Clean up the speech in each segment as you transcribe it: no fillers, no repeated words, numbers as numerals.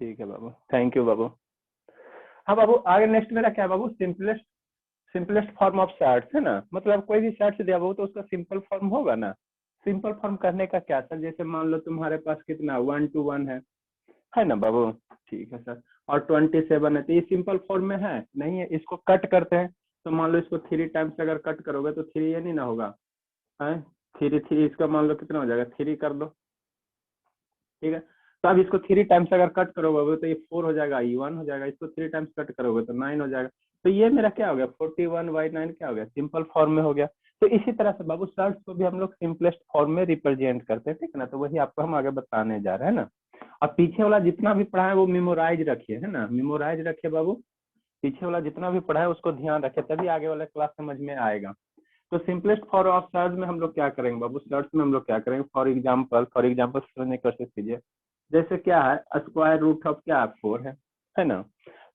ठीक है बाबू, thank you बाबू। हाँ बाबू, आगे नेक्स्ट मेरा क्या है बाबू, सिंपलेस्ट फॉर्म ऑफ शॉर्ट्स है ना, मतलब कोई भी शॉर्ट्स दिया बाबू तो उसका सिंपल फॉर्म होगा ना। सिंपल फॉर्म करने का क्या सर, जैसे मान लो तुम्हारे पास कितना 1 to 1 है ना बाबू, ठीक है सर, और 27 है, तो ये सिंपल फॉर्म में है नहीं है, इसको कट करते हैं। तो मान लो इसको 3 टाइम्स अगर कट करोगे तो 3 ये नहीं ना होगा है, 3 इसका मान लो कितना हो जाएगा, 3 कर दो, ठीक है। तो अब इसको 3 टाइम्स अगर कट करोगे तो ये 4 हो जाएगा, ये 1 हो जाएगा, इसको 3 टाइम्स कट करोगे तो 9 हो जाएगा। तो ये मेरा क्या हो गया, 41/9 क्या हो गया, सिंपल फॉर्म में हो गया। तो इसी तरह से बाबू शॉर्ट्स को भी हम लोग सिंपलेस्ट फॉर्म में रिप्रेजेंट करते हैं, ठीक है ना। तो वही आपको हम आगे बताने जा रहे हैं ना। और पीछे वाला जितना भी पढ़ा है वो मेमोराइज रखिए, है ना, मेमोराइज रखिए बाबू। पीछे वाला जितना भी पढ़ा है उसको ध्यान रखे, तभी आगे वाला क्लास समझ में आएगा। तो सिंपलेस्ट फॉर ऑफ सर्च में हम लोग क्या करेंगे बाबू, सर्च में हम लोग क्या करेंगे, फॉर एग्जाम्पल समझने की कोशिश कीजिए। जैसे क्या है, स्क्वायर रूट ऑफ क्या 4 है ना।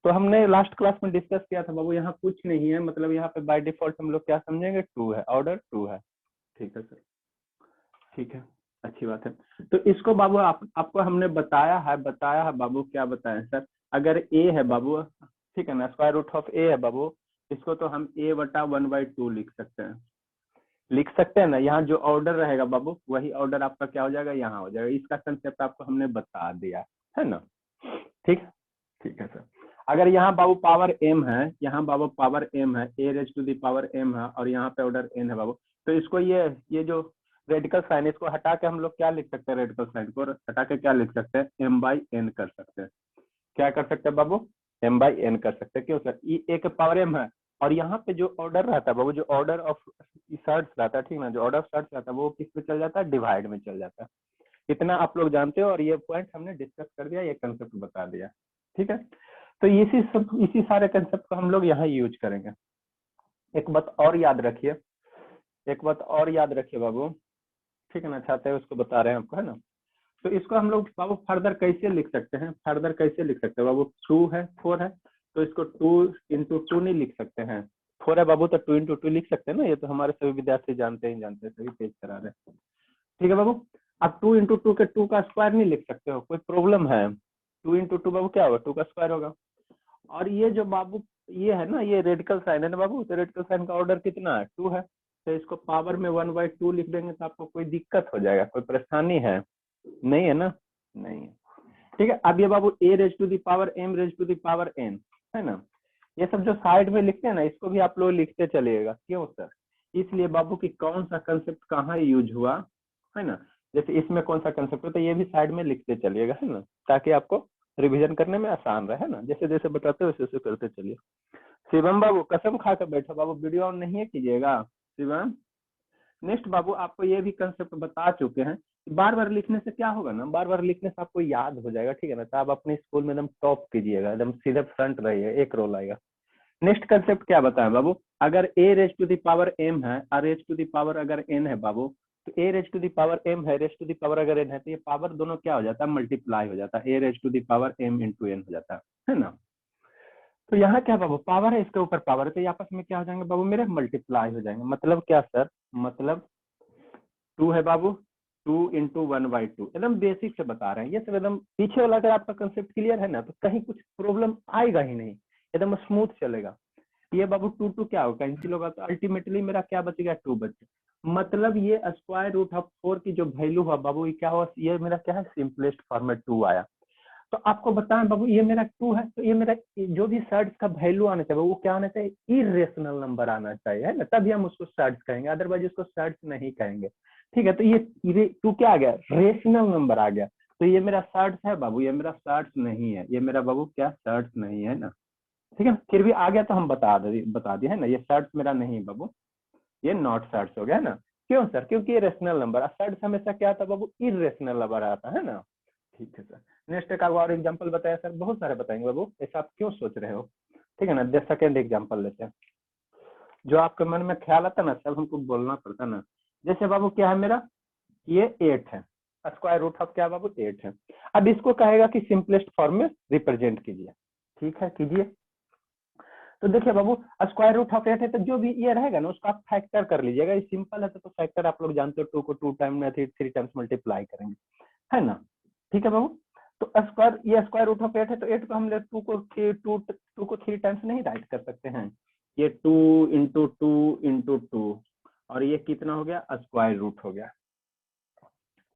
तो हमने लास्ट क्लास में डिस्कस किया था बाबू, यहाँ कुछ नहीं है, मतलब यहाँ पे बाय डिफॉल्ट हम लोग क्या समझेंगे, 2 है, ऑर्डर 2 है, ठीक है सर, ठीक है, अच्छी बात है। तो इसको बाबू आपको हमने बताया है बाबू, क्या बताया सर, अगर ए है बाबू, ठीक है ना, स्क्वायर रूट ऑफ ए है बाबू, इसको तो हम a/1/2 लिख सकते हैं ना। यहाँ जो ऑर्डर रहेगा बाबू वही ऑर्डर आपका क्या हो जाएगा, यहाँ हो जाएगा। इसका कंसेप्ट आपको हमने बता दिया है ना, ठीक, ठीक है सर। अगर यहाँ बाबू पावर m है, यहाँ बाबू पावर m है, a⁻m है, और यहाँ पे ऑर्डर n है बाबू, तो इसको ये जो रेडिकल साइन, इसको हटा के हम लोग क्या लिख सकते हैं, रेडिकल साइन को हटा के क्या लिख सकते हैं, m/n कर सकते हैं। क्या कर सकते हैं बाबू, m/n कर सकते हैं। क्यों सर, a के पावर m है, और यहाँ पे जो ऑर्डर रहता है बाबू, जो ऑर्डर ऑफ सर्च रहता है, ठीक ना, जो ऑर्डर ऑफ सर्च रहता है वो किस पे चल जाता है, डिवाइड में चल जाता है। इतना आप लोग जानते हो, और ये पॉइंट हमने डिस्कस कर दिया, ये कंसेप्ट बता दिया, ठीक है। तो इसी सारे कंसेप्ट को हम लोग यहाँ यूज करेंगे। एक बात और याद रखिए, बाबू, ठीक है ना, चाहते हैं उसको बता रहे हैं आपको, है ना। तो इसको हम लोग बाबू फर्दर कैसे लिख सकते हैं, बाबू 2 है 4 है, तो इसको 2 × 2 नहीं लिख सकते हैं, 4 है बाबू तो 2 × 2 लिख सकते हैं ना, ये तो हमारे सभी विद्यार्थी जानते हैं, सभी पेज करा रहे हैं, ठीक है बाबू। अब 2 × 2 के 2 का स्क्वायर नहीं लिख सकते हो, कोई प्रॉब्लम है, 2 × 2 बाबू क्या होगा, 2 का स्क्वायर होगा। और ये जो बाबू ये है ना, ये रेडिकल साइन है ना बाबू, तो रेडिकल साइन का ऑर्डर कितना है, 2 है, तो इसको पावर में 1/2 लिख देंगे तो आपको कोई दिक्कत हो जाएगा, कोई परेशानी है, नहीं है ना, नहीं है, ठीक है। अब ये बाबू a⁻m⁴n है ना, ये सब जो साइड में लिखते हैं ना, इसको भी आप लोग लिखते चलिएगा, क्यों सर, इसलिए बाबू कि कौन सा कंसेप्ट कहाँ यूज हुआ है ना, जैसे इसमें कौन सा कंसेप्ट होता है ये भी साइड में लिखते चलिएगा, है ना, ताकि आपको रिवीजन करने में आसान रहे ना, जैसे जैसे बताते हो वैसे वैसे करते चलिए। शिवम बाबू कसम खा कर बैठो बाबू, वीडियो ऑन नहीं कीजिएगा शिवम। नेक्स्ट बाबू आपको ये भी कंसेप्ट बता चुके हैं, बार बार लिखने से क्या होगा ना, बार बार लिखने से आपको याद हो जाएगा, ठीक है ना, तो आप अपने स्कूल में एकदम टॉप कीजिएगा, एकदम सीधे फ्रंट रहिए, एक रोल आएगा। नेक्स्ट कंसेप्ट क्या बताएं बाबू, अगर a⁻m है और h⁻ अगर n है बाबू, तो a⁻m है, h⁻ अगर n है, तो ये पावर दोनों क्या हो जाता है, मल्टीप्लाई हो जाता है, a⁻m × n हो जाता है ना। तो यहाँ क्या बाबू, पावर है, इसके ऊपर पावर है, तो ये आपस में क्या हो जाएंगे बाबू, मेरे मल्टीप्लाई हो जाएंगे। मतलब क्या सर, मतलब 2 है बाबू, 2 × 1/2, एकदम बेसिक से बता रहे हैं, ये सब एकदम पीछे वाला अगर आपका कंसेप्ट क्लियर है ना, तो कहीं कुछ प्रॉब्लम आएगा ही नहीं, एकदम स्मूथ चलेगा। ये बाबू 2 क्या होगा, कैंसिल होगा, तो अल्टीमेटली मेरा क्या बचेगा, 2 बचेगा। मतलब ये स्क्वायर रूट ऑफ 4 की जो वैल्यू है बाबू, ये क्या हुआ, ये मेरा क्या है, सिंपलेस्ट फॉर्म में 2 आया। तो आपको बताएं बाबू, ये मेरा 2 है, तो ये मेरा जो भी सर्च का वैल्यू आना चाहिए वो क्या आना चाहिए, इरेशनल नंबर आना चाहिए, है ना, तभी हम उसको सर्च कहेंगे, अदरवाइज उसको सर्च नहीं कहेंगे, ठीक है। तो ये 2 क्या आ गया, रेशनल नंबर आ गया, तो ये मेरा सर्च है बाबू, ये मेरा सर्च नहीं है, ये मेरा बाबू क्या सर्च नहीं है ना, ठीक है। फिर भी आ गया तो हम बता दिए है ना, ये सर्च मेरा नहीं बाबू, ये नॉट सर्च हो गया है ना। क्यों सर, क्योंकि ये रेशनल नंबर, सर्च हमेशा क्या आता बाबू, इरेशनल नंबर आता है ना, ठीक है सर। नेक्स्ट एक और एग्जांपल बताया सर, बहुत सारे बताएंगे बाबू, ऐसा आप क्यों सोच रहे हो, ठीक है ना। सेकंड एग्जांपल लेते हैं, जो आपके मन में ख्याल आता ना सब हमको बोलना पड़ता ना। जैसे बाबू क्या है मेरा, ये 8 है, स्क्वायर रूट ऑफ क्या बाबू, 8 है। अब इसको कहेगा कि सिंपलेस्ट फॉर्म में रिप्रेजेंट कीजिए, ठीक है, कीजिए। तो देखिए बाबू, स्क्वायर रूट ऑफ 8 है, तो जो भी ये रहेगा ना उसका आप फैक्टर कर लीजिएगा, ये सिंपल है तो फैक्टर आप लोग जानते हो, 2 को 2 टाइम में 3 टाइम्स मल्टीप्लाई करेंगे, है ना, ठीक है बाबू। तो स्क्वायर, ये स्क्वायर रूट ऑफ 8 है, तो 8 को हम लोग 2 को 3 टाइम्स नहीं राइट कर सकते हैं? ये 2 इंटू 2 और ये कितना हो गया? स्क्वायर रूट हो गया।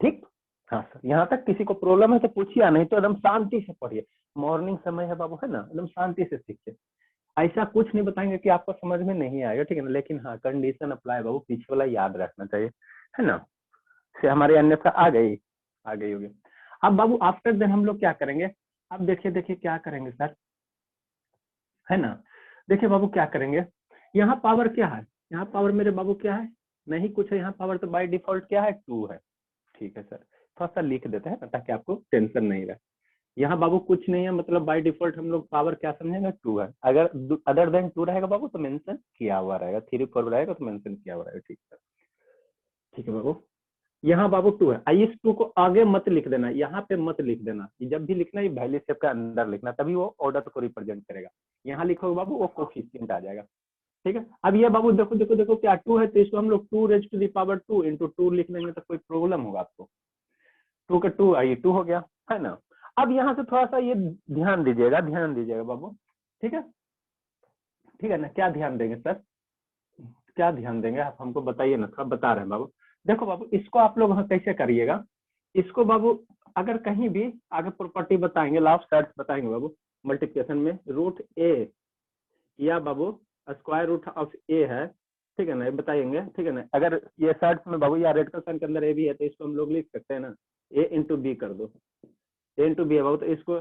ठीक, हाँ सर, यहाँ तक किसी को प्रॉब्लम है तो पूछिए, नहीं तो एकदम शांति से पढ़िए। मॉर्निंग समय है बाबू, है ना, एकदम शांति से सीखिए। ऐसा कुछ नहीं बताएंगे कि आपको समझ में नहीं आएगा, ठीक है ना, लेकिन हाँ कंडीशन अप्लाई बाबू, पीछे वाला याद रखना चाहिए, है ना, से हमारे अन्यथा आ गई होगी। अब बाबू आफ्टर देन हम लोग क्या करेंगे? अब देखिए क्या करेंगे सर, है ना, देखिए बाबू क्या करेंगे, यहाँ पावर क्या है? यहाँ पावर मेरे बाबू क्या है? नहीं कुछ है, यहाँ पावर तो बाय डिफॉल्ट क्या है? 2 है। ठीक है सर, थोड़ा सा लिख देते हैं ताकि आपको टेंशन नहीं रहे। यहाँ बाबू कुछ नहीं है, मतलब बाय डिफॉल्ट हम लोग पावर क्या समझेंगे? 2 है। अगर अदर देन 2 रहेगा बाबू तो मेंशन किया हुआ रहेगा, 3 4 रहेगा तो मेंशन किया हुआ रहेगा। ठीक है, ठीक है बाबू, यहाँ बाबू 2 है। इस 2 को आगे मत लिख देना, यहाँ पे मत लिख देना, जब भी लिखना ये वैल्यू शेप के अंदर लिखना, तभी वो ऑर्डर को रिप्रेजेंट करेगा। यहाँ लिखोगे बाबू वो कोफिशिएंट आ जाएगा। ठीक है, अब ये बाबू देखो क्या 2 है, तो इसको हम लोग 2 raise to the power 2 into 2 लिख लेंगे तो कोई प्रॉब्लम होगा आपको? 2 का 2 आइए 2 हो गया, है ना। अब यहाँ से थोड़ा सा ये ध्यान दीजिएगा बाबू, ठीक है, ठीक है ना। क्या ध्यान देंगे सर, क्या ध्यान देंगे आप हमको बताइए ना, थोड़ा बता रहे हैं बाबू। देखो बाबू, इसको आप लोग कैसे करिएगा, इसको बाबू अगर कहीं भी आगे प्रॉपर्टी बताएंगे, लास्ट सेट्स बताएंगे बाबू, मल्टीप्लिकेशन में रूट ए या बाबू स्क्वायर रूट ऑफ ए है, ठीक है ना, ये बताएंगे, ठीक है ना। अगर ये सेट्स में बाबू या रेड साइन के अंदर ए भी है तो इसको हम लोग लिख सकते हैं ना, ए इंटू बी कर दो, ए इंटू बी है बाबू, तो इसको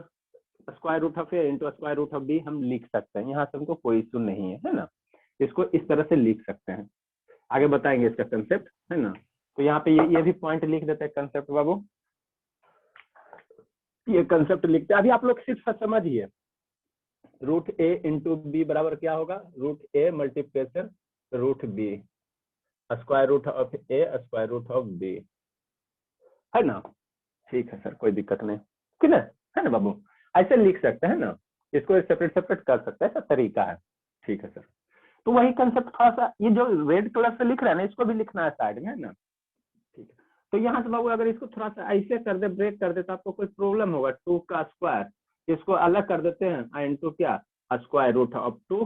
square root of a into square root of b हम लिख सकते हैं, यहाँ से हमको कोई इशू नहीं है ना, इसको इस तरह से लिख सकते हैं। आगे बताएंगे इसका कंसेप्ट, है ना। तो यहाँ पे ये भी पॉइंट लिख देते हैं कंसेप्ट बाबू, ये कंसेप्ट लिखते हैं। अभी आप लोग सिर्फ समझिए, रूट ए इंटू बी बराबर क्या होगा? Root a multiplication root b square root of a square root of b, है ना। ठीक है सर, कोई दिक्कत नहीं, ठीक है ना बाबू, ऐसे लिख सकते हैं ना, इसको सेपरेट कर सकते हैं, ऐसा तरीका है। ठीक है सर, तो वही कंसेप्ट थोड़ा सा, ये जो रेड कलर से लिख रहा है ना, इसको भी लिखना है साइड में, है ना। ठीक है, तो यहाँ से बाबू अगर इसको थोड़ा सा ऐसे कर दे, ब्रेक कर दे, तो आपको कोई प्रॉब्लम होगा? 2 का स्क्वायर, इसको अलग कर देते हैं, इंटू क्या स्क्वायर रूट ऑफ 2,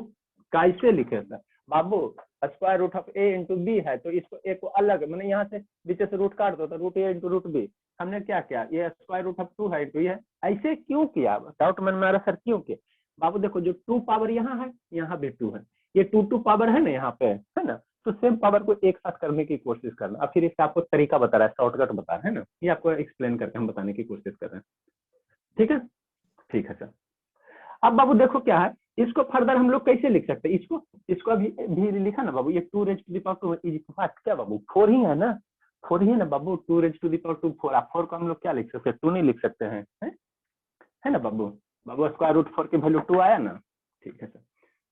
कैसे लिखे सर बाबू? Square root of a into b है, तो इसको ए को अलग, मैंने यहाँ से नीचे से रूट काट दो, तो root A into root B. हमने क्या किया, ये स्क्वायर रूट ऑफ 2 है इंटू ये, ऐसे क्यों किया? डाउट मन में आ रहा सर क्यों किया? बाबू देखो, जो 2 पावर यहाँ है, यहाँ भी 2 है, ये 2 पावर है ना यहाँ पे, है ना, तो सेम पावर को एक साथ करने की कोशिश करना। अब फिर इसका आपको तरीका बता रहा है, शॉर्टकट बता रहा है ना, ये आपको एक्सप्लेन करके हम बताने की कोशिश कर रहे हैं। ठीक है, ठीक है सर। अब बाबू देखो क्या है, इसको फर्दर हम लोग कैसे लिख सकते हैं? इसको अभी भी लिखा ना बाबू, ये 2 raise to the power 2 is क्या बाबू? 4 ही है ना, 4 ही है ना बाबू, 2 रेज टू द पावर 2 4। आप 4 को हम लोग क्या लिख सकते हैं? 2 नहीं लिख सकते हैं, है ना बाबू। बाबू स्क्वायर रूट 4 की वैल्यू 2 आया ना। ठीक है सर,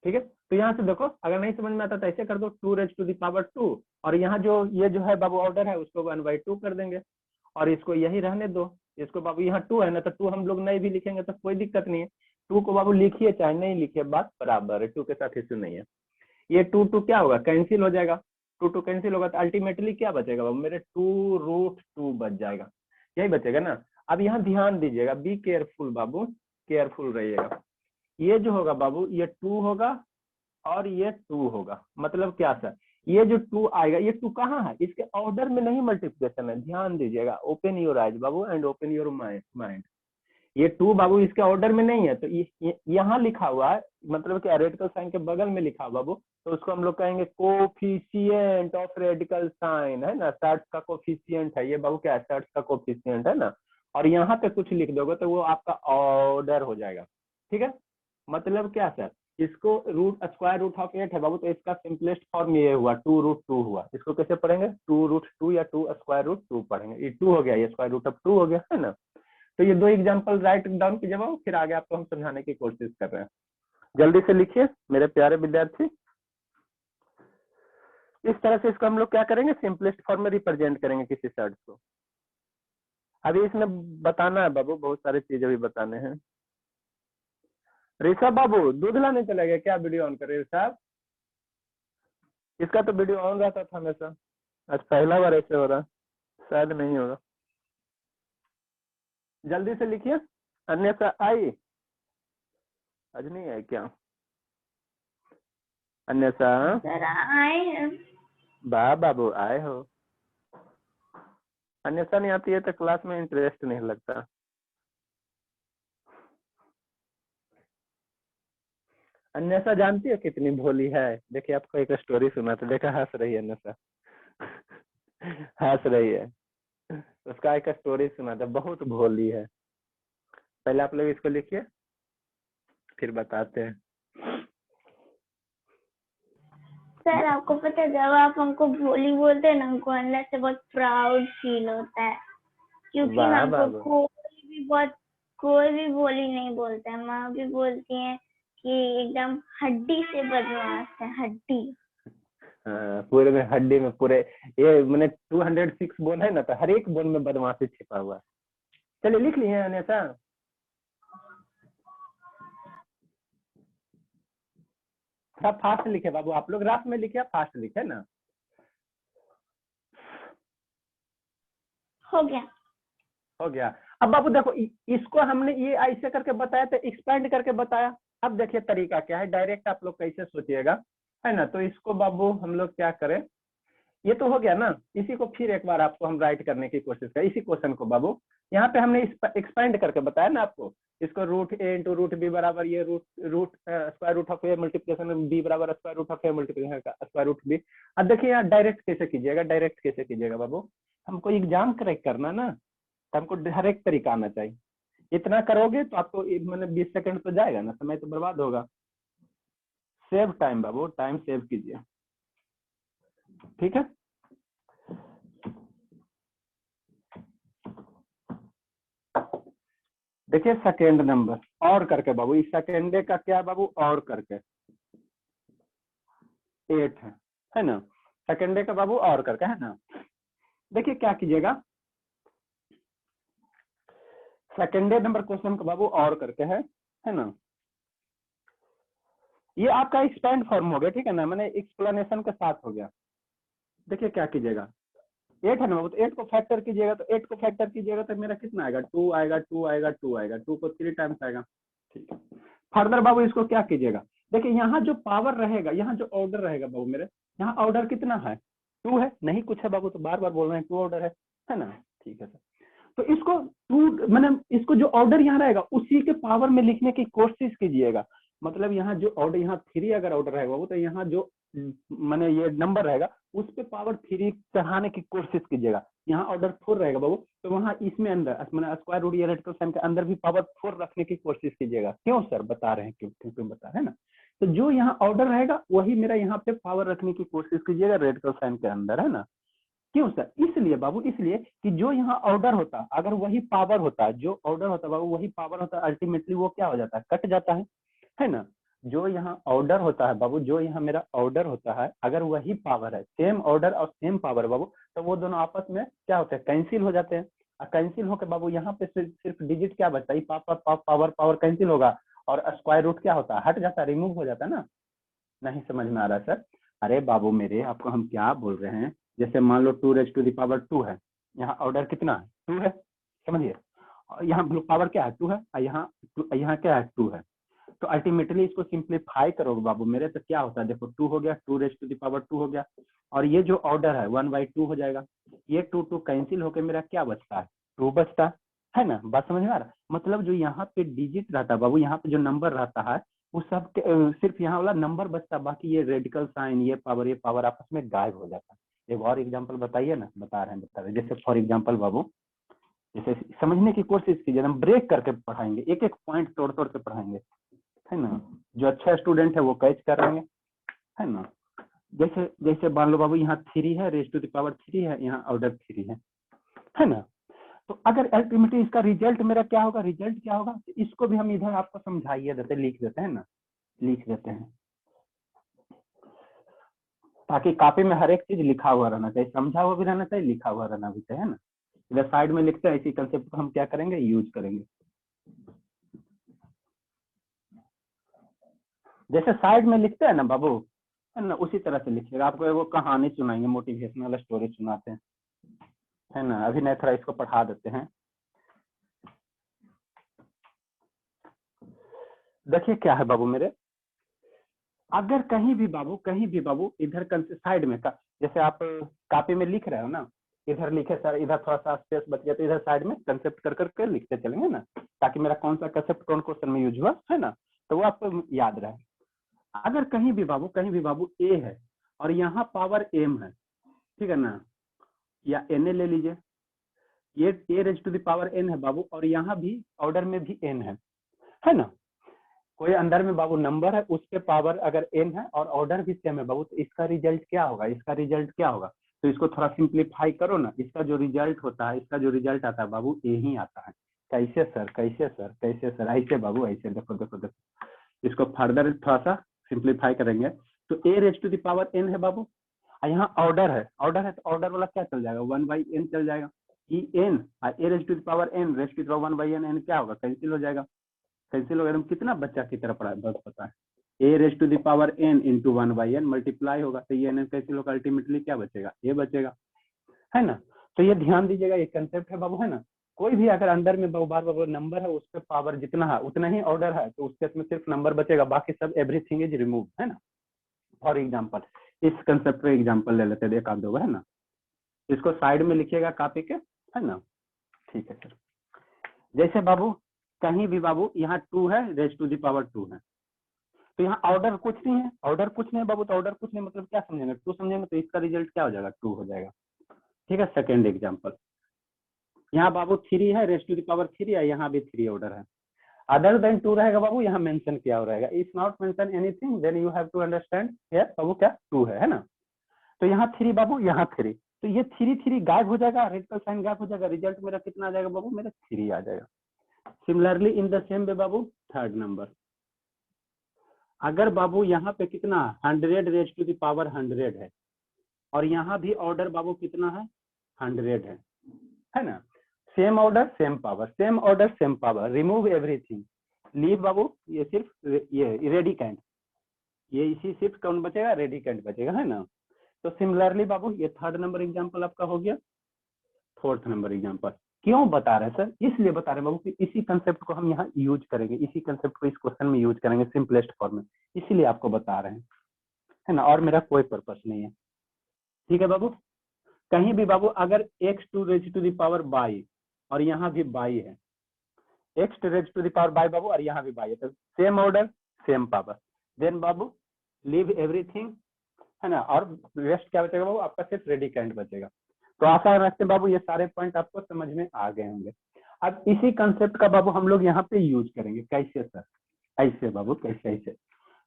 ठीक है, तो यहाँ से देखो, अगर नहीं समझ में आता तो ऐसे कर दो, 2 रेज टू द पावर 2, और यहाँ जो ये जो है बाबू ऑर्डर है उसको 1/2 कर देंगे, और इसको यही रहने दो। इसको बाबू यहाँ 2 है ना, तो 2 हम लोग नहीं भी लिखेंगे तो कोई दिक्कत नहीं है, 2 को बाबू लिखिए चाहे नहीं लिखिए, बात बराबर है, 2 के साथ इश्यू नहीं है। ये 2 क्या होगा? कैंसिल हो जाएगा, 2 कैंसिल होगा, तो अल्टीमेटली क्या बचेगा बाबू मेरे? 2√2 बच जाएगा, यही बचेगा ना। अब यहाँ ध्यान दीजिएगा, बी केयरफुल बाबू, केयरफुल रहिएगा। ये जो होगा बाबू, ये 2 होगा और ये 2 होगा, मतलब क्या सर, ये जो 2 आएगा, ये 2 कहाँ है? इसके ऑर्डर में नहीं मल्टीप्लिकेशन है, ध्यान दीजिएगा। Open your eyes Babu and open your mind. ये 2 बाबू इसके ऑर्डर में नहीं है, तो यहाँ लिखा हुआ है, मतलब क्या रेडिकल साइन के बगल में लिखा हुआ बाबू, तो उसको हम लोग कहेंगे कोफिशिएंट ऑफ रेडिकल साइन, है ना, सर्ट्स का कोफिशिएंट है ये बाबू, क्या है? सर्ट्स का कोफिशिएंट, है ना। और यहाँ पे कुछ लिख दोगे तो वो आपका ऑर्डर हो जाएगा। ठीक है, मतलब क्या सर, इसको रूट स्क्वायर रूट ऑफ 8 है बाबू, तो इसका सिंपलेस्ट फॉर्म ये हुआ 2√2 हुआ। इसको कैसे पढ़ेंगे? 2√2 या 2 स्क्वायर रूट 2 पढ़ेंगे। ये 2 हो गया, ये स्क्वायर रूट ऑफ 2 हो गया, है ना। तो ये 2 एग्जांपल राइट डाउन कीजिए बाबू, फिर आगे आपको हम समझाने की कोशिश कर रहे हैं। जल्दी से लिखिए मेरे प्यारे विद्यार्थी। इस तरह से इसको हम लोग क्या करेंगे? सिंपलेस्ट फॉर्म में रिप्रेजेंट करेंगे किसी शर्ट को। अभी इसमें बताना है बाबू, बहुत सारी चीजें भी बताने हैं। ऋषभ बाबू दूध लाने चले गए क्या? वीडियो ऑन करे साहब, इसका तो वीडियो ऑन रहता था हमेशा, आज पहला बार ऐसे हो रहा, शायद नहीं होगा। जल्दी से लिखिए। अन्यथा आई आज नहीं है क्या? अन्यथा सर आए हैं। बाबू आए हो। अन्यथा नहीं आती है तो क्लास में इंटरेस्ट नहीं लगता। अन्यथा जानती है कितनी भोली है? देखिए आपको एक स्टोरी सुना तो देखा, हंस रही है अन्यथा। हंस रही है। उसका एक स्टोरी सुना था, बहुत भोली है। पहले आप लोग इसको लिखिए फिर बताते हैं। सर आपको पता है जब आप हमको भोली बोलते हैं ना, हमको अंदर से बहुत प्राउड फील होता है, क्योंकि वाह हमको बाबू। कोई भी भोली नहीं बोलता है। माँ भी बोलती हैं कि एकदम हड्डी से बदमाश है, हड्डी। पूरे में हड्डी में पूरे, ये मैंने 206 बोन है ना, तो हर एक बोन में बदमाशी छिपा हुआ है। चलिए लिख लिए अन्यथा। थोड़ा फास्ट लिखे बाबू, आप लोग रात में लिखे फास्ट लिखे ना। हो गया। हो गया। अब बाबू देखो इसको हमने ये ऐसे करके बताया तो एक्सपेंड करके बताया। अब देखिए तरीका क्या है, डायरेक्ट आप लोग कैसे सोचिएगा, है ना। तो इसको बाबू हम लोग क्या करें, ये तो हो गया ना, इसी को फिर एक बार आपको हम राइट करने की कोशिश करें। इसी क्वेश्चन को बाबू यहाँ पे हमने एक्सपेंड करके बताया ना आपको। इसको root A into root B बराबर ये root root square root of A multiplication B बराबर square root of A multiplication का स्क्वायर रूट बी। अब देखिए यहाँ डायरेक्ट कैसे कीजिएगा, डायरेक्ट कैसे कीजिएगा बाबू, हमको एग्जाम करेक्ट करना ना, तो हमको हर एक तरीका आना चाहिए। इतना करोगे तो आपको मतलब 20 सेकंड तो जाएगा ना, समय तो बर्बाद होगा। सेव टाइम बाबू, टाइम सेव कीजिए, ठीक है। देखिए सेकेंड नंबर और करके बाबू, इस सेकेंडे का क्या बाबू, और करके 8 है ना। सेकेंडे का बाबू और करके, है ना। देखिए क्या कीजिएगा, सेकेंडे नंबर क्वेश्चन का बाबू और करके है ना। ये आपका एक्सपेंड फॉर्म हो गया, ठीक है ना, मैंने एक्सप्लेनेशन के साथ हो गया। देखिए क्या कीजिएगा, 8 है ना बाबू, तो 8 को फैक्टर कीजिएगा, तो 8 को फैक्टर कीजिएगा तो मेरा कितना आएगा, 2 आएगा, 2 आएगा, 2 आएगा, 2 को 3 टाइम्स आएगा, ठीक है। फर्दर बाबू इसको क्या कीजिएगा, देखिए यहाँ जो पावर रहेगा, यहाँ जो ऑर्डर रहेगा बाबू मेरे, यहाँ ऑर्डर कितना है, 2 है, नहीं कुछ है बाबू, तो बार बार बोल रहे हैं 2 ऑर्डर है ना, ठीक है सर। तो इसको 2 मैंने इसको जो ऑर्डर यहाँ रहेगा उसी के पावर में लिखने की कोशिश कीजिएगा। मतलब यहाँ जो ऑर्डर, यहाँ 3 अगर ऑर्डर रहेगा बाबू, तो यहाँ जो मैंने ये नंबर रहेगा उस पे पावर 3 चढ़ाने की कोशिश कीजिएगा। यहाँ ऑर्डर 4 रहेगा बाबू, तो वहाँ इसमें अंदर मैंने स्क्वायर रूट या रेडिकल साइन के अंदर भी पावर 4 रखने की कोशिश कीजिएगा। क्यों सर, बता रहे हैं क्यों बता रहे हैं ना। तो जो यहाँ ऑर्डर रहेगा वही मेरा यहाँ पे पावर रखने की कोशिश कीजिएगा रेडिकल साइन के अंदर, है ना। क्यों सर, इसलिए बाबू, इसलिए कि जो यहाँ ऑर्डर होता अगर वही पावर होता, जो ऑर्डर होता बाबू वही पावर होता, अल्टीमेटली वो क्या हो जाता है, कट जाता है ना। जो यहाँ ऑर्डर होता है बाबू, जो यहाँ मेरा ऑर्डर होता है, अगर वही पावर है, सेम ऑर्डर और सेम पावर बाबू, तो वो दोनों आपस में क्या होते हैं, कैंसिल हो जाते हैं। और कैंसिल होकर बाबू यहाँ पे सिर्फ डिजिट क्या बचता है, पावर पावर कैंसिल होगा और स्क्वायर रूट क्या होता है, हट जाता है, रिमूव हो जाता है ना। नहीं समझ में आ रहा है सर? अरे बाबू मेरे, आपको हम क्या बोल रहे हैं, जैसे मान लो 2⁻² है, यहाँ ऑर्डर कितना है, 2 है, समझिए। यहाँ पावर क्या है, 2 है, यहाँ क्या है, 2 है। तो अल्टीमेटली इसको सिंप्लीफाई करोगे बाबू मेरे, तो क्या होता है, देखो 2 हो गया, 2⁻² हो गया, और ये जो ऑर्डर है 1/2 हो जाएगा। ये 2 कैंसिल होकर मेरा क्या बचता है, 2 बचता है ना। बात समझ में आ रहा, मतलब जो यहाँ पे डिजिट रहता है बाबू, यहाँ पे जो नंबर रहता है वो सब सिर्फ यहाँ वाला नंबर बचता, बाकी ये रेडिकल साइन, ये पावर आपस में गायब हो जाता है। एक और एग्जांपल बताइए ना, बता रहे हैं। जैसे फॉर एग्जांपल बाबू, जैसे समझने की कोशिश कीजिए, हम ब्रेक करके पढ़ाएंगे, एक एक पॉइंट तोड़ तोड़ के पढ़ाएंगे, है ना। जो अच्छा स्टूडेंट है वो कैच कर रहे हैं, है ना। जैसे जैसे मान लो बाबू यहाँ 3 है, रेज टू द पावर 3 है, यहाँ ऑर्डर 3 है ना। तो अगर अल्टीमेटली इसका रिजल्ट मेरा क्या होगा, रिजल्ट क्या होगा, तो इसको भी हम इधर आपको समझाइए देते, लिख देते हैं ना, लिख देते हैं, ताकि कॉपी में हर एक चीज लिखा हुआ रहना चाहिए, समझा हुआ भी रहना चाहिए, लिखा हुआ रहना भी चाहिए, है ना। इधर साइड में लिखते हैं, इसी कंसेप्ट को हम क्या करेंगे, यूज करेंगे। जैसे साइड में लिखते हैं ना बाबू, है ना, उसी तरह से लिखिएगा। आपको वो कहानी सुनाएंगे, मोटिवेशनल स्टोरी सुनाते हैं, है ना। अभी नहीं, थोड़ा इसको पढ़ा देते हैं। देखिए क्या है बाबू मेरे, अगर कहीं भी बाबू इधर साइड में का, जैसे आप कॉपी में लिख रहे हो ना, इधर लिखे सर, इधर थोड़ा सा स्पेस बच गया तो इधर साइड में कंसेप्ट कर करके लिखते चलेंगे ना, ताकि मेरा कौन सा कंसेप्ट कौन क्वेश्चन में यूज हुआ है ना, तो वो आपको याद रहे। अगर कहीं भी बाबू ए है और यहाँ पावर एम है, ठीक है ना, या एन ए ले लीजिए, ये A raise to the power N है बाबू, और यहाँ भी ऑर्डर में भी एन है ना, कोई अंदर में बाबू नंबर है उसके पावर अगर एन है और ऑर्डर भी सेम है बाबू, तो इसका रिजल्ट क्या होगा, तो इसको थोड़ा सिंप्लीफाई करो ना, इसका जो रिजल्ट होता है, इसका जो रिजल्ट आता है बाबू ए ही आता है। कैसे सर, ऐसे बाबू, ऐसे देखो, इसको फर्दर थोड़ा सा सिंप्लीफाई करेंगे तो A raise to the power N है बाबू, यहाँ ऑर्डर है तो ऑर्डर वाला क्या चल जाएगा, 1/n चल जाएगा, e n a raise to the power n raise to the power 1/n, n क्या होगा, कैंसिल हो जाएगा, कितना बच्चा की तरह पढ़ा बस पता है, A raise to the power N into 1/n multiply होगा, तो ये एन कैंसिल होगा, अल्टीमेटली क्या बचेगा, ये बचेगा, है ना। तो ये ध्यान दीजिएगा, ये कंसेप्ट है बाबू, है ना। कोई भी अगर अंदर में बार नंबर है, उसके पावर जितना है उतना ही ऑर्डर है, तो उसके में सिर्फ नंबर बचेगा, बाकी सब एवरीथिंग इज रिमूव, है ना। फॉर एग्जाम्पल इस कंसेप्ट पे एग्जाम्पल ले लेते हैं, एक आध दो, है ना। इसको साइड में लिखिएगा कॉपी के, है ना। ठीक है सर, जैसे बाबू कहीं भी बाबू यहाँ 2 है, रेज टू द पावर 2 है, तो यहाँ ऑर्डर कुछ नहीं है बाबू, तो ऑर्डर कुछ नहीं मतलब क्या समझेंगे, 2 समझेंगे, तो इसका रिजल्ट क्या हो जाएगा, 2 हो जाएगा। ठीक है, सेकेंड एग्जाम्पल, यहाँ बाबू 3 है, रेज टू द पावर 3 है, यहाँ भी 3 ऑर्डर है, अदर देन 2 रहेगा बाबू, यहाँ मेंशन किया हो रहेगा, if not mention anything then you have to understand here बाबू क्या 2 है ना। तो यहाँ 3 बाबू, यहाँ 3, तो ये 3 गायब हो जाएगा, रेड का साइन गायब हो जाएगा, रिजल्ट मेरा कितना आ जाएगा बाबू, मेरा 3 आ जाएगा। Similarly in the same way Babu third number, अगर बाबू यहाँ पे कितना 100 रेज टू द पावर 100 है, और यहाँ भी ऑर्डर बाबू कितना है 100 है ना, same order same power, remove everything, leave बाबू ये सिर्फ ये रेडिकेंट, ये इसी सिर्फ कौन बचेगा, रेडिकेंट बचेगा, है ना। तो सिमिलरली बाबू ये थर्ड नंबर एग्जांपल आपका हो गया। फोर्थ नंबर एग्जांपल क्यों बता रहे हैं सर, इसलिए बता रहे हैं बाबू कि इसी कंसेप्ट को हम यहाँ यूज करेंगे, इसी कंसेप्ट को इस क्वेश्चन में यूज करेंगे सिंपलेस्ट फॉर्म में, इसीलिए आपको बता रहे हैं, है ना, और मेरा कोई पर्पस नहीं है। ठीक है बाबू, कहीं भी बाबू अगर x2 raise to the power 22 और यहाँ भी 22 है, x raise to the power 22 बाबू और यहाँ भी 22 है, तो same order same power, then बाबू लीव एवरीथिंग, है ना, और रेस्ट क्या बचेगा बाबू, आपका सिर्फ रेडिकेंट बचेगा। तो आशा रखते हैं बाबू ये सारे पॉइंट आपको समझ में आ गए होंगे। अब इसी कंसेप्ट का बाबू हम लोग यहाँ पे यूज करेंगे, कैसे सर, ऐसे बाबू, कैसे ऐसे,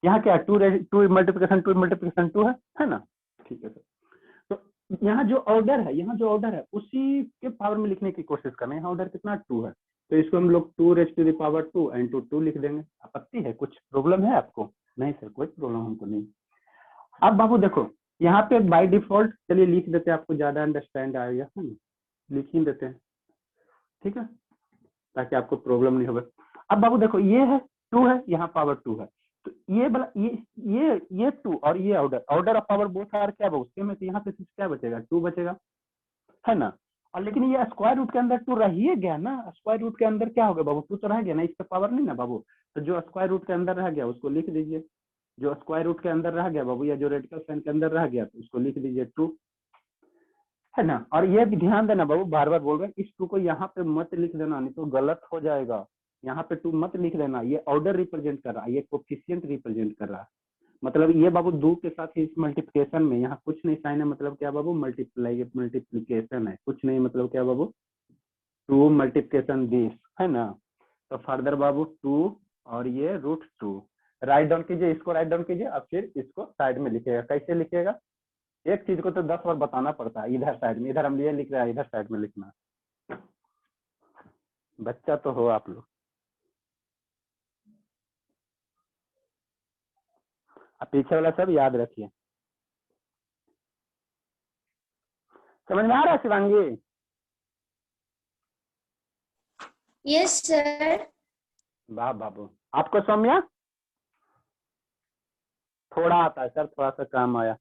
यहाँ क्या 2 मल्टीप्लिकेशन 2 है ना। ठीक है सर, तो यहाँ जो ऑर्डर है उसी के पावर में लिखने की कोशिश करना है, यहाँ ऑर्डर कितना 2 है, तो इसको हम लोग 2 raise to the power 2 into 2 लिख देंगे। आपत्ति है, कुछ प्रॉब्लम है आपको? नहीं सर, कोई प्रॉब्लम हमको नहीं। अब बाबू देखो यहाँ पे बाय डिफॉल्ट, चलिए लिख देते हैं, आपको ज्यादा अंडरस्टैंड आएगा, है ना, लिख ही देते हैं, ठीक है, ताकि आपको प्रॉब्लम नहीं होगा। अब बाबू देखो ये है 2 है, यहाँ पावर 2 है, तो ये वाला ये 2 और ये order of power both are क्या बाबू सेम है, तो यहाँ पे क्या बचेगा 2 बचेगा, है ना। और लेकिन ये स्क्वायर रूट के अंदर 2 रह ही गया ना, स्क्वायर रूट के अंदर क्या होगा बाबू 2 तो रह गया ना, इसका पावर नहीं ना बाबू, तो जो स्क्वायर रूट के अंदर रह गया उसको लिख दीजिए, जो स्क्वायर रूट के अंदर रह गया बाबू, या जो रेडिकल साइन के अंदर रह गया तो उसको लिख दीजिए 2, है ना। और ये भी ध्यान देना बाबू, बार बार बोल रहे हैं, इस 2 को यहाँ पे मत लिख देना, नहीं तो गलत हो जाएगा, यहाँ पे 2 मत लिख देना, ये ऑर्डर रिप्रेजेंट कर रहा है, ये कोफिशिएंट रिप्रेजेंट कर रहा है, मतलब ये बाबू 2 के साथ ही इस मल्टीप्लिकेशन में यहाँ कुछ नहीं साइन है, मतलब क्या बाबू मल्टीप्लिकेशन है, कुछ नहीं मतलब क्या बाबू 2 मल्टीप्लिकेशन दिस, है ना। तो फर्दर बाबू 2 और ये √2 राइट डाउन कीजिए, इसको राइट डाउन कीजिए, अब फिर इसको साइड में लिखिएगा। कैसे लिखिएगा, एक चीज को तो 10 बार बताना पड़ता है, इधर साइड में, इधर हम ये लिख रहे हैं, इधर साइड में लिखना, बच्चा तो हो आप लोग। अब पीछे वाला सब याद रखिए, समझ में आ रहा है शिवांगी? Yes sir. वाह बाबू, आपको सौम्या थोड़ा आता है सर, थोड़ा सा काम आया।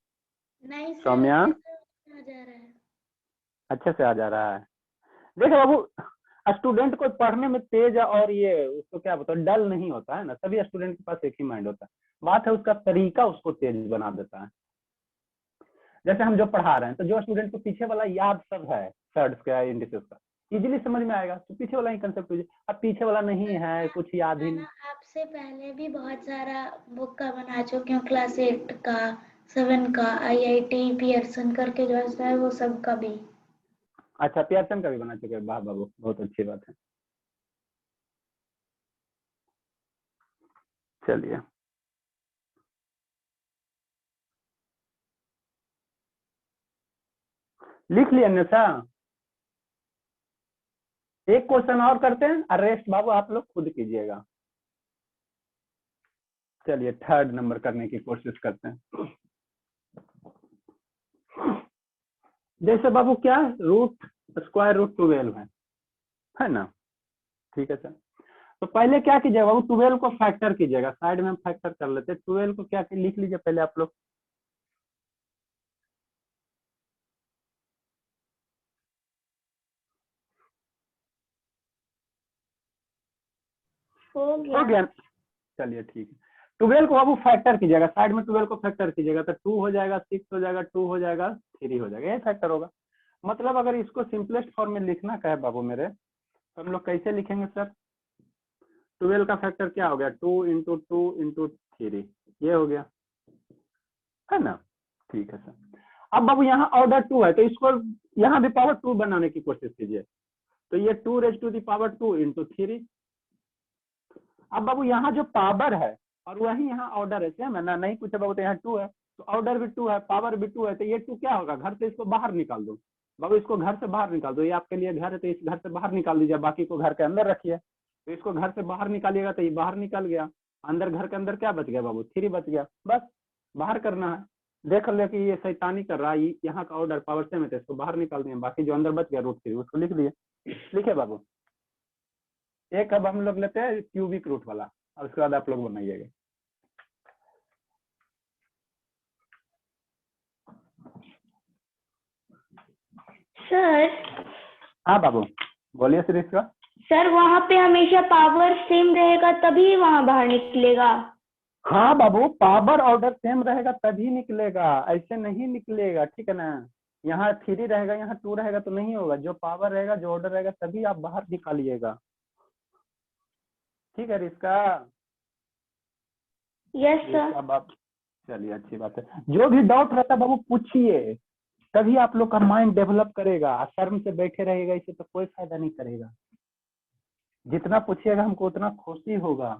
नहीं सौम्या आ जा रहा है। अच्छे से आ जा रहा है। देखो बाबू स्टूडेंट को पढ़ने में तेज और ये उसको क्या बताओ डल नहीं होता है ना, सभी स्टूडेंट के पास एक ही माइंड होता है, बात है उसका तरीका उसको तेज बना देता है। जैसे हम जो पढ़ा रहे हैं तो जो स्टूडेंट को पीछे वाला याद सब है, सर्ड्स का इंडिसेस का, इजीली समझ में आएगा, तो पीछे वाला ही कंसेप्ट लीजिए। अब पीछे वाला नहीं है, कुछ याद ही नहीं। आपसे पहले भी बहुत सारा बुक का बना चुकी हूँ, क्लास 8 का, 7 का, IIT पियर्सन करके जो है वो सब का भी। अच्छा, पियर्सन का भी बना चुके हैं, वाह बाबू, बहुत अच्छी बात है। चलिए, लिख लिया अन्यथा। एक क्वेश्चन और करते हैं और रेस्ट बाबू आप लोग खुद कीजिएगा। चलिए, थर्ड नंबर करने की कोशिश करते हैं। जैसे बाबू क्या रूट स्क्वायर रूट 12 है ना, ठीक है सर। तो पहले क्या कीजिएगा बाबू, 12 को फैक्टर कीजिएगा, साइड में हम फैक्टर कर लेते हैं। 12 को क्या लिख लीजिए पहले आप लोग। हो हो गया। गया, चलिए ठीक है। 12 को बाबू फैक्टर कीजिएगा, साइड में 12 को फैक्टर कीजिएगा तो 2 हो जाएगा, 6 हो जाएगा, 2 हो जाएगा, 3 हो जाएगा, ये फैक्टर होगा। मतलब अगर इसको सिंपलेस्ट फॉर्म में लिखना का है बाबू मेरे, तो हम लोग कैसे लिखेंगे सर। 12 का फैक्टर क्या हो गया, 2 इंटू 2 इंटू 3, ये हो गया, है ना, ठीक है सर। अब बाबू यहाँ ऑर्डर 2 है तो इसको यहाँ भी पावर 2 बनाने की कोशिश कीजिए, तो ये 2 raise to the power 2 into 3। अब बाबू यहाँ जो पावर है और वही यहाँ ऑर्डर है, सेम है ना, नहीं पूछे बाबू, तो यहाँ 2 है तो ऑर्डर भी 2 है, पावर भी 2 है, तो ये 2 क्या होगा, घर से इसको बाहर निकाल दो बाबू, इसको घर से बाहर निकाल दो, ये आपके लिए घर है तो इस घर से बाहर निकाल दीजिए, बाकी को घर के अंदर रखिए। तो इसको घर से बाहर निकालिएगा तो ये बाहर निकल गया, अंदर घर के अंदर क्या बच गया बाबू, 3 बच गया, बस बाहर करना है। देख लो कि ये शैतानी कर रहा है, यहाँ का ऑर्डर पावर सेम है तो इसको बाहर निकाल दिए, बाकी जो अंदर बच गया √3 उसको लिख लिए। लिखे बाबू, एक अब हम लोग लेते हैं क्यूबिक रूट वाला और उसके बाद आप लोग बनाइएगा। सर हाँ बाबू, बोलिए श्री का। सर वहाँ पे हमेशा पावर सेम रहेगा तभी वहाँ बाहर निकलेगा। हाँ बाबू, पावर ऑर्डर सेम रहेगा तभी निकलेगा, ऐसे नहीं निकलेगा, ठीक है ना। यहाँ 3 रहेगा, यहाँ 2 रहेगा तो नहीं होगा, जो पावर रहेगा जो ऑर्डर रहेगा तभी आप बाहर निकालिएगा, ठीक है इसका। Yes sir. अब आप, चलिए अच्छी बात है, जो भी डाउट रहता है बाबू पूछिए, तभी आप लोग का माइंड डेवलप करेगा, शर्म से बैठे रहेगा इसे तो कोई फायदा नहीं करेगा। जितना पूछिएगा हमको उतना खुशी होगा।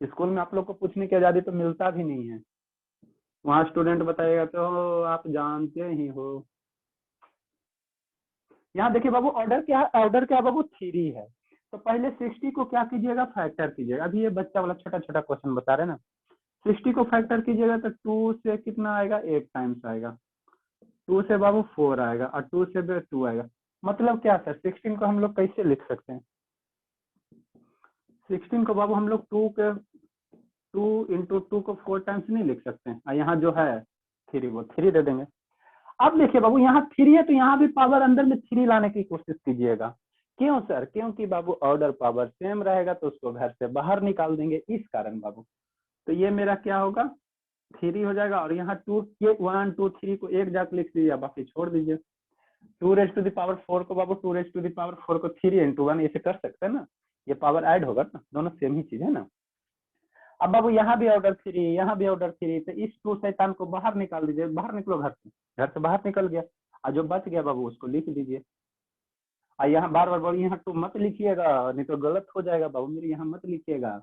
स्कूल में आप लोग को पूछने की आजादी तो मिलता भी नहीं है, वहाँ स्टूडेंट बताएगा तो आप जानते ही हो। यहाँ देखिए बाबू, ऑर्डर क्या है, ऑर्डर क्या बाबू 3 है, तो पहले 60 को क्या कीजिएगा, फैक्टर कीजिएगा। अभी ये बच्चा वाला छोटा छोटा क्वेश्चन बता रहे ना, 60 को फैक्टर कीजिएगा तो 2 से कितना आएगा, 8 टाइम्स आएगा, 2 से बाबू 4 आएगा और 2 से 2 आएगा। मतलब क्या सर, 16 को हम लोग कैसे लिख सकते हैं, 16 को बाबू हम लोग 2 इंटू 2 को 4 टाइम्स नहीं लिख सकते हैं, यहाँ जो है 3 वो 3 दे देंगे। अब देखिए बाबू, यहाँ 3 है तो यहाँ भी पावर अंदर में 3 लाने की कोशिश कीजिएगा। क्यों सर, क्योंकि बाबू ऑर्डर पावर सेम रहेगा तो उसको घर से बाहर निकाल देंगे, इस कारण बाबू। तो ये मेरा क्या होगा, 3 हो जाएगा, और यहाँ 2 ये 1 2 3 को एक जाके लिख दीजिए, बाकी छोड़ दीजिए। 2 रेज टू द पावर 4 को बाबू 2 रेज टू द पावर 4 को 3 इंटू 1 ऐसे कर सकते हैं ना, ये पावर ऐड होगा ना, दोनों सेम ही चीज है ना। अब बाबू यहाँ भी ऑर्डर 3, यहाँ भी ऑर्डर 3, तो इस 2 शैतान को बाहर निकाल दीजिए, बाहर निकलो घर से बाहर निकल गया, और जो बच गया बाबू उसको लिख दीजिए। और यहाँ बार बार बोलिए, यहाँ 2 मत लिखिएगा नहीं तो गलत हो जाएगा बाबू मेरे, यहाँ मत लिखिएगा,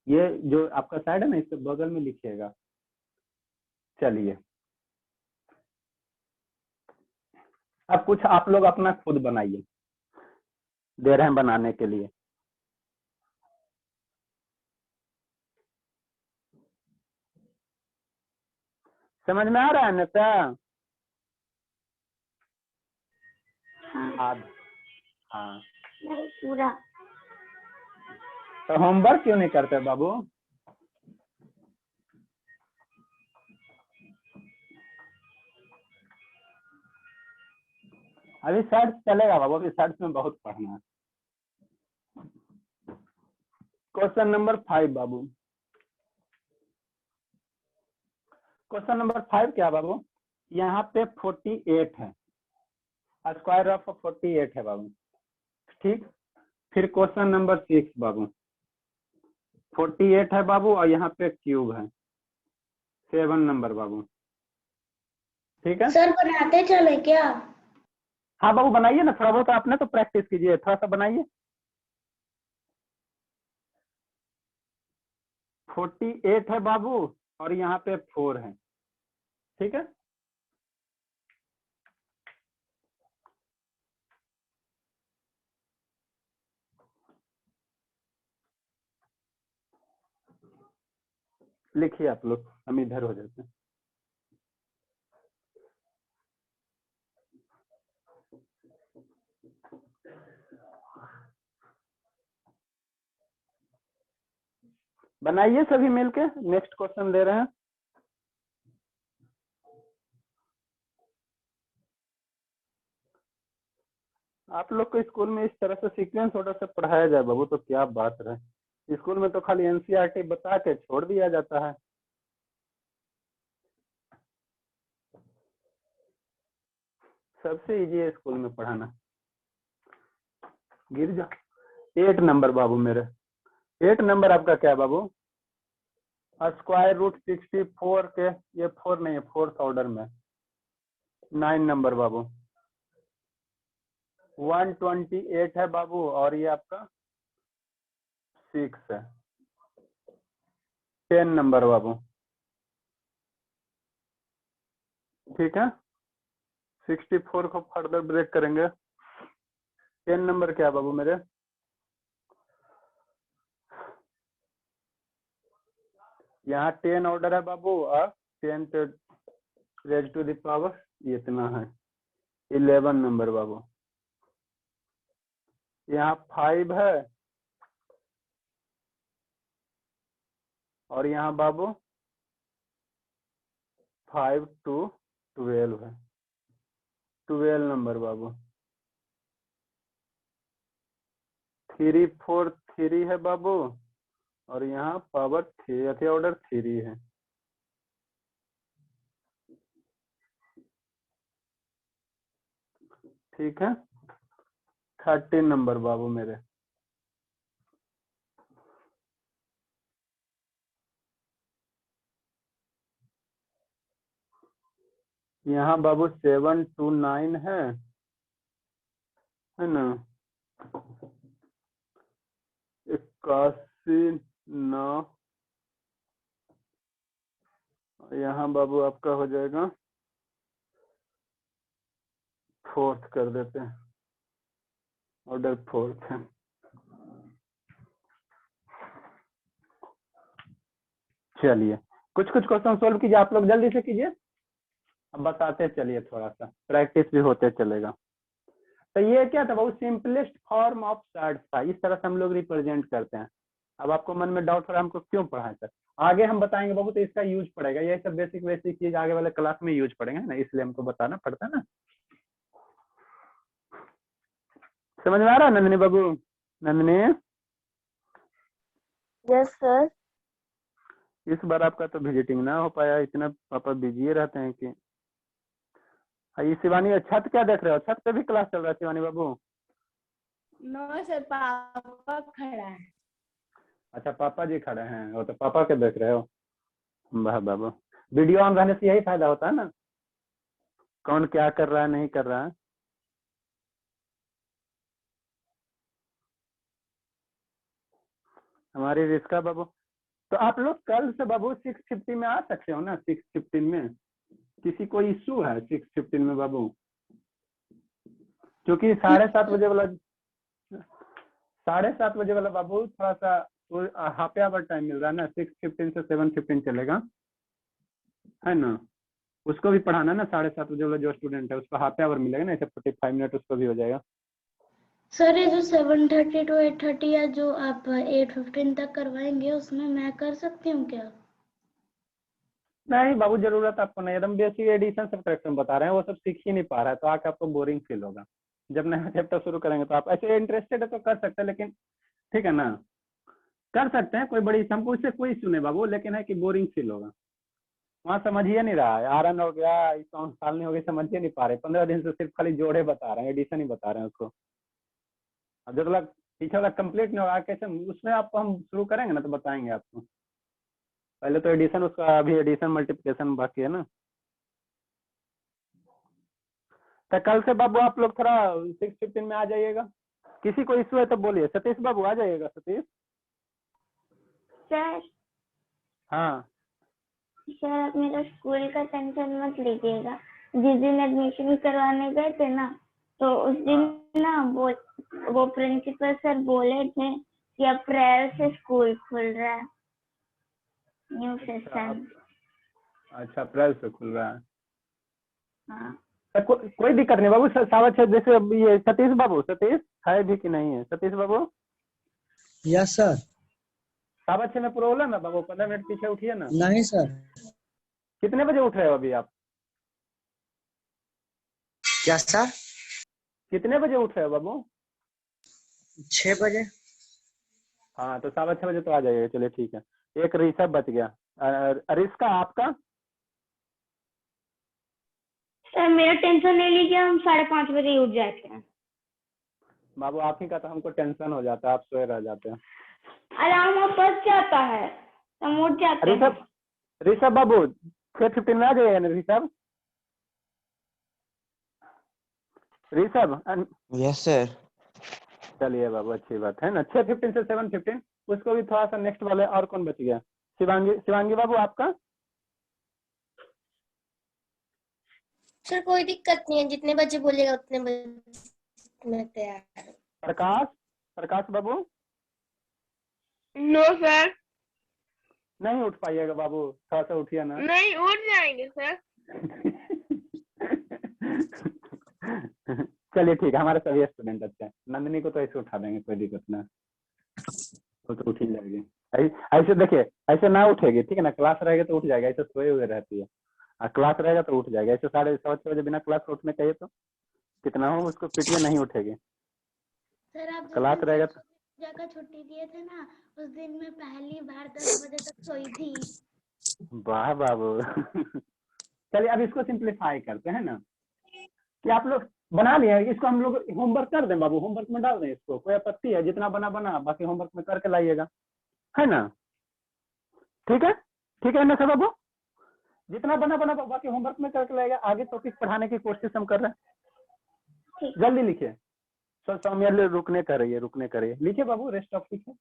ये जो आपका साइड है ना इसके बगल में लिखिएगा। चलिए, अब कुछ आप लोग अपना खुद बनाइए, दे रहे हैं बनाने के लिए। समझ में आ रहा है ना सर। हाँ हाँ, नहीं पूरा। तो होमवर्क क्यों नहीं करते बाबू। अभी सेट्स चलेगा बाबू, अभी सेट्स में बहुत पढ़ना है। क्वेश्चन नंबर 5 बाबू। क्वेश्चन नंबर 5 क्या बाबू, यहाँ पे 48 है, स्क्वायर ऑफ 48 है बाबू, ठीक। फिर क्वेश्चन नंबर 6 बाबू, 48 है बाबू और यहाँ पे क्यूब है 7 नंबर बाबू, ठीक है। सर बनाते चले क्या? हाँ बाबू बनाइए ना, थोड़ा बहुत आपने तो प्रैक्टिस कीजिए, थोड़ा सा बनाइए। 48 है बाबू और यहाँ पे 4 है, ठीक है। लिखिए आप लोग, हम इधर हो जाते हैं। बनाइए सभी मिलके, नेक्स्ट क्वेश्चन ले रहे हैं। आप लोग को स्कूल में इस तरह से सीक्वेंस ऑर्डर से पढ़ाया जाए बाबू तो क्या बात रहे। स्कूल में तो खाली एनसीईआरटी बता के छोड़ दिया जाता है। सबसे इजी है स्कूल में पढ़ाना। गिर जा। 8 नंबर बाबू मेरे, 8 नंबर आपका क्या बाबू, स्क्वायर रूट 64 के, ये 4 नहीं है, 4th ऑर्डर में। 9 नंबर बाबू, 128 है बाबू और ये आपका 6 है। 10 नंबर बाबू, ठीक है। 64 को फर्दर ब्रेक करेंगे। 10 नंबर क्या बाबू मेरे, यहाँ 10 ऑर्डर है बाबू और 10 पे रेज टू द पावर इतना है। 11 नंबर बाबू, यहाँ 5 है और यहाँ बाबू 5 to 12 है। 12 नंबर बाबू, 3 4 3 है बाबू और यहाँ पावर 3 ऑर्डर 3 है। ठीक है। 13 नंबर बाबू मेरे, यहाँ बाबू 7 to 9 है ना। 81 9, यहाँ बाबू आपका हो जाएगा 4th कर देते हैं, ऑर्डर 4th है। चलिए कुछ कुछ क्वेश्चन सोल्व कीजिए आप लोग, जल्दी से कीजिए, अब बताते चलिए, थोड़ा सा प्रैक्टिस भी होते चलेगा। तो ये क्या था, बहुत सिंपलेस्ट फॉर्म ऑफ साइड्स था, इस तरह से हम लोग रिप्रेजेंट करते हैं। अब आपको मन में डाउट हो रहा है हमको क्यों पढ़ाएं सर, आगे हम बताएंगे बाबू, तो इसका यूज पड़ेगा, ये सब बेसिक बेसिक चीज आगे वाले क्लास में यूज पड़ेंगे ना, इसलिए हमको बताना पड़ता है ना। समझ में आ रहा है नंदिनी बाबू? Nandini, yes sir. इस बार आपका तो विजिटिंग ना हो पाया, इतना पापा बिजी रहते हैं कि। ये शिवानी, छत क्या देख रहे हो, छत पे भी क्लास चल रहा है शिवानी बाबू? नो सर, पापा खड़ा है। अच्छा पापा जी खड़े हैं, वो तो पापा के देख रहे हो। वाह बाबू, वीडियो ऑन रहने से यही फायदा होता है ना, कौन क्या कर रहा है नहीं कर रहा है। हमारी रिस्का बाबू, तो आप लोग कल से बाबू 6:50 में आ सकते हो ना, 6:15 में। किसी को इशू है 6:15 में बाबू? क्योंकि 7:30 बजे वाला, 7:30 बजे वाला बाबू थोड़ा सा हाफ आवर टाइम मिल रहा है ना, 6:15 से 7:15 चलेगा, है ना। उसको भी पढ़ाना ना, 7:30 बजे वाला जो स्टूडेंट है उसको हाफ आवर मिलेगा ना, ऐसे 45 मिनट उसको भी हो जाएगा। सर ये जो 7:30 to 8:30 या जो आप 8:15 तक करवाएंगे उसमें मैं कर सकती हूँ क्या? नहीं बाबू, जरूरत आपको नहीं, एकदम बेसिक एडिशन सब्ट्रैक्शन बता रहे हैं, वो सब सीख ही नहीं पा रहा है, तो आके आपको बोरिंग फील होगा। जब नया चैप्टर शुरू करेंगे तो आप ऐसे इंटरेस्टेड है तो कर सकते हैं, लेकिन ठीक है ना, कर सकते हैं, कोई बड़ी हमको उससे कोई इशू नहीं बाबू, लेकिन है कि बोरिंग फील होगा। वहाँ समझिए नहीं रहा है, आरन हो गया, इस साल नहीं हो गई, समझिए नहीं पा रहे, 15 दिन से सिर्फ खाली जोड़े बता रहे हैं, एडिशन ही बता रहे हैं उसको। अब जब तक पीछे वाला कंप्लीट नहीं होगा कैसे, उसमें आपको हम शुरू करेंगे ना तो बताएंगे आपको। पहले तो एडिशन, उसका अभी एडिशन मल्टीप्लिकेशन बाकी है ना। तो कल से बाबू आप लोग थोड़ा 6:15 में आ जाइएगा। किसी को इशू है तो बोलिए। सतीश बाबू आ जाइएगा। सतीश सर हाँ सर आप मेरा स्कूल का टेंशन मत लीजिएगा। जिस दिन एडमिशन करवाने गए थे ना, तो उस दिन ना वो प्रिंसिपल सर बोले थे कि अप्रैल से स्कूल खुल रहा है, न्यू सेशन। अच्छा, अप्रैल से खुल रहा है। हाँ तो कोई दिक्कत नहीं बाबू। सावध है, जैसे ये सतीश बाबू, सतीश है भी कि नहीं है सतीश बाबू? Yes sir. सावध में प्रॉब्लम है बाबू, 15 मिनट पीछे उठिए ना। नहीं सर। कितने बजे उठ रहे हो अभी आप? क्या सर? कितने बजे उठ रहे हो बाबू? 6 बजे। हाँ तो 6:15 बजे तो आ जाइएगा। चलिए ठीक है। एक ऋषभ बच गया। रिस्का आपका? सर मेरा टेंशन नहीं लीजिए, हम 5:30 बजे ही उठ जाते हैं। बाबू आप ही का तो हमको टेंशन हो जाता है, आप सोए रह जाते हैं। अलार्म अब बज जाता है, हम उठ जाते हैं। ऋषभ बाबू 6:15 में आ जाइएगा ना ऋषभ। Rishabh yes sir. चलिए बाबू, अच्छी बात है ना। 6:15 से 7:15 उसको भी थोड़ा सा नेक्स्ट वाले। और कौन बच गया? शिवांगी बाबू आपका? सर कोई दिक्कत नहीं है, जितने बजे बोलेगा उतने बजे मैं तैयार हूँ। प्रकाश बाबू? No sir. नहीं उठ पाइएगा बाबू, थोड़ा सा उठिए ना। नहीं, उठ जाएंगे सर। चलिए ठीक है, हमारे सभी स्टूडेंट अच्छे हैं। नंदिनी को तो ऐसे उठा देंगे, कोई दिक्कत ना, वो तो उठ ही जाएगी। ऐसे देखिए, ऐसे ना उठेगी ठीक है ना, क्लास रहेगा तो उठ जाएगा, ऐसे सोए हुए रहती है। और क्लास रहेगा तो उठ जाएगा। ऐसे 6:30 बजे बिना क्लास उठने चाहिए तो कितना हो उसको पीटिए, नहीं उठेगी। सर आप जिस क्लास दिन रहेगा तो पूजा का छुट्टी दिए थे ना, उस दिन मैं पहली बार 10 बजे तक सोई थी। वाह बाबू। चलिए अब इसको सिंप्लीफाई करते हैं ना, कि आप लोग बना लिया इसको, हम लोग होमवर्क कर दें बाबू, होमवर्क में डाल दें इसको, कोई आपत्ति है? जितना बना बाकी होमवर्क में करके लाइएगा, है ना? ठीक है, ठीक है ना सर बाबू? जितना बना बाकी होमवर्क में करके लाएगा। आगे टॉपिक पढ़ाने की कोशिश हम कर रहे हैं। जल्दी लिखिए। सर सौम्या रुकने कर रही है। लिखिए बाबू, रेस्ट ऑफ लिखिए।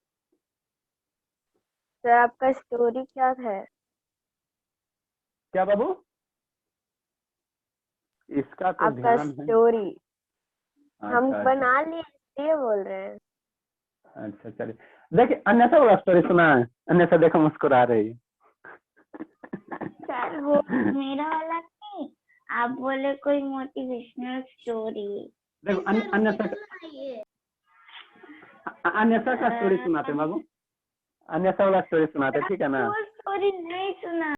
सर आपका स्टोरी क्या है? क्या बाबू? इसका तो आपका ध्यान है। स्टोरी हम अच्छा, बना लिए इसलिए बोल रहे हैं। अच्छा चलिए। देखिए अन्यथा वाला स्टोरी सुना है? अन्यथा देखो मुस्कुरा रही है। सर वो मेरा वाला नहीं, आप बोले कोई मोटिवेशनल स्टोरी। देखो अन्यथा का स्टोरी सुनाते बाबू, अन्यथा वाला स्टोरी सुनाते, ठीक है ना? वो स्टोरी नहीं सुना।